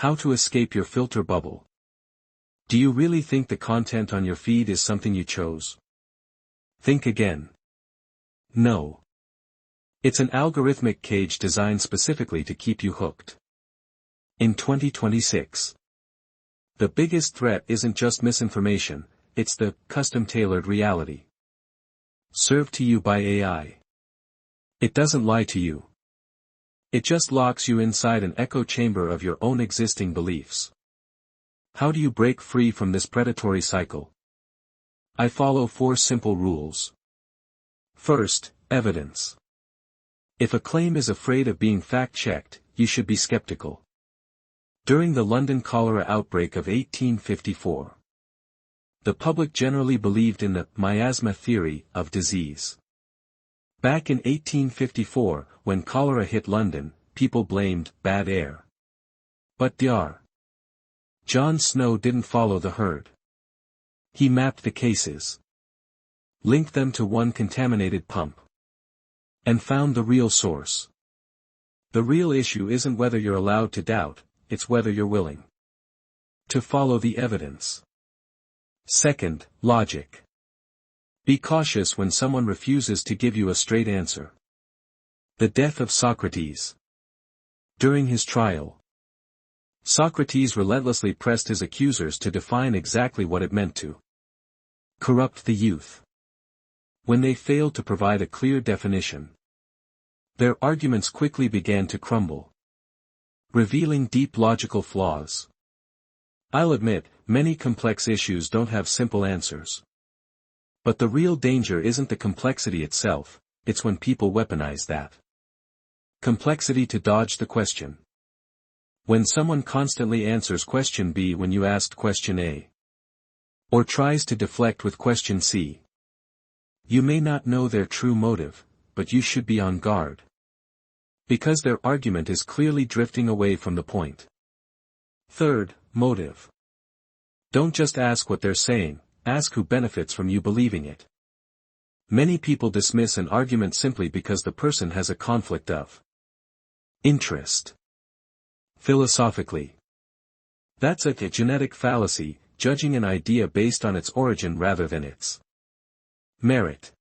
How to escape your filter bubble. Do you really think the content on your feed is something you chose? Think again. No. It's an algorithmic cage designed specifically to keep you hooked. In 2026, the biggest threat isn't just misinformation, it's the custom-tailored reality served to you by AI. It doesn't lie to you. It just locks you inside an echo chamber of your own existing beliefs. How do you break free from this predatory cycle? I follow 4 simple rules. First, evidence. If a claim is afraid of being fact-checked, you should be skeptical. During the London cholera outbreak of 1854, the public generally believed in the miasma theory of disease. Back in 1854, when cholera hit London, people blamed bad air. But Dr. John Snow didn't follow the herd. He mapped the cases, linked them to one contaminated pump, and found the real source. The real issue isn't whether you're allowed to doubt, it's whether you're willing to follow the evidence. Second, logic. Be cautious when someone refuses to give you a straight answer. The death of Socrates. During his trial, Socrates relentlessly pressed his accusers to define exactly what it meant to corrupt the youth. When they failed to provide a clear definition, their arguments quickly began to crumble, revealing deep logical flaws. I'll admit, many complex issues don't have simple answers. But the real danger isn't the complexity itself, it's when people weaponize that complexity to dodge the question. When someone constantly answers question B when you asked question A, or tries to deflect with question C, you may not know their true motive, but you should be on guard. Because their argument is clearly drifting away from the point. Third, motive. Don't just ask what they're saying, ask who benefits from you believing it. Many people dismiss an argument simply because the person has a conflict of interest. Philosophically, that's a genetic fallacy, judging an idea based on its origin rather than its merit.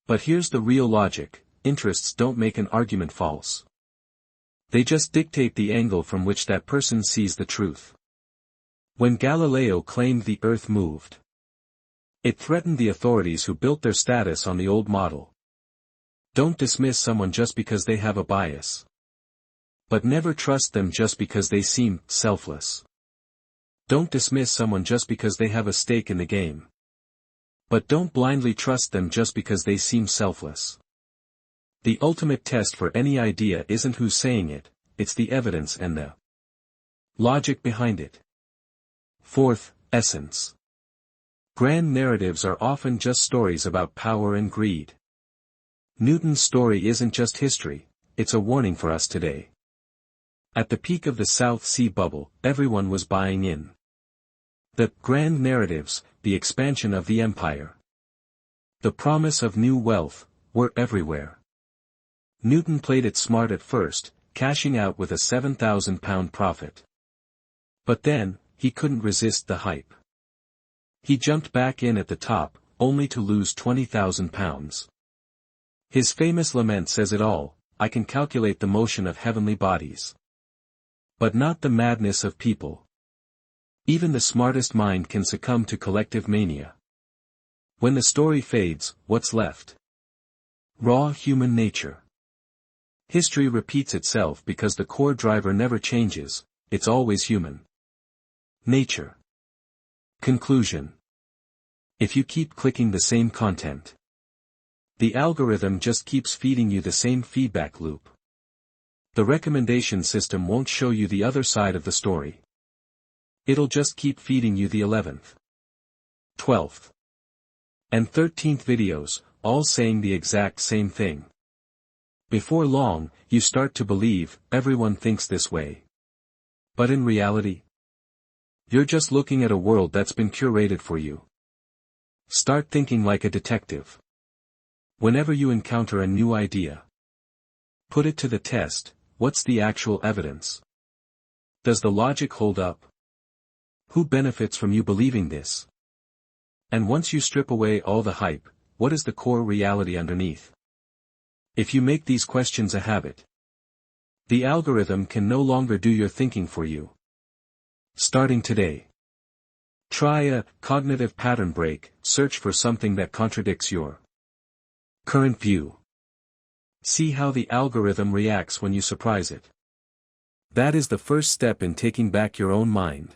But here's the real logic: interests don't make an argument false. They just dictate the angle from which that person sees the truth. When Galileo claimed the Earth moved, it threatened the authorities who built their status on the old model. Don't dismiss someone just because they have a bias. But never trust them just because they seem selfless. Don't dismiss someone just because they have a stake in the game. But don't blindly trust them just because they seem selfless. The ultimate test for any idea isn't who's saying it, it's the evidence and the logic behind it. Fourth, essence. Grand narratives are often just stories about power and greed. Newton's story isn't just history, it's a warning for us today. At the peak of the South Sea bubble, everyone was buying in. The grand narratives, the expansion of the empire, the promise of new wealth, were everywhere. Newton played it smart at first, cashing out with a £7,000 profit. But then, he couldn't resist the hype. He jumped back in at the top, only to lose £20,000. His famous lament says it all: I can calculate the motion of heavenly bodies, but not the madness of people. Even the smartest mind can succumb to collective mania. When the story fades, what's left? Raw human nature. History repeats itself because the core driver never changes, it's always human nature. Conclusion. If you keep clicking the same content, the algorithm just keeps feeding you the same feedback loop. The recommendation system won't show you the other side of the story. It'll just keep feeding you the 11th, 12th, and 13th videos, all saying the exact same thing. Before long, you start to believe, everyone thinks this way. But in reality, you're just looking at a world that's been curated for you. Start thinking like a detective. Whenever you encounter a new idea, put it to the test. What's the actual evidence? Does the logic hold up? Who benefits from you believing this? And once you strip away all the hype, what is the core reality underneath? If you make these questions a habit, the algorithm can no longer do your thinking for you. Starting today, try a cognitive pattern break. Search for something that contradicts your current view. See how the algorithm reacts when you surprise it. That is the first step in taking back your own mind.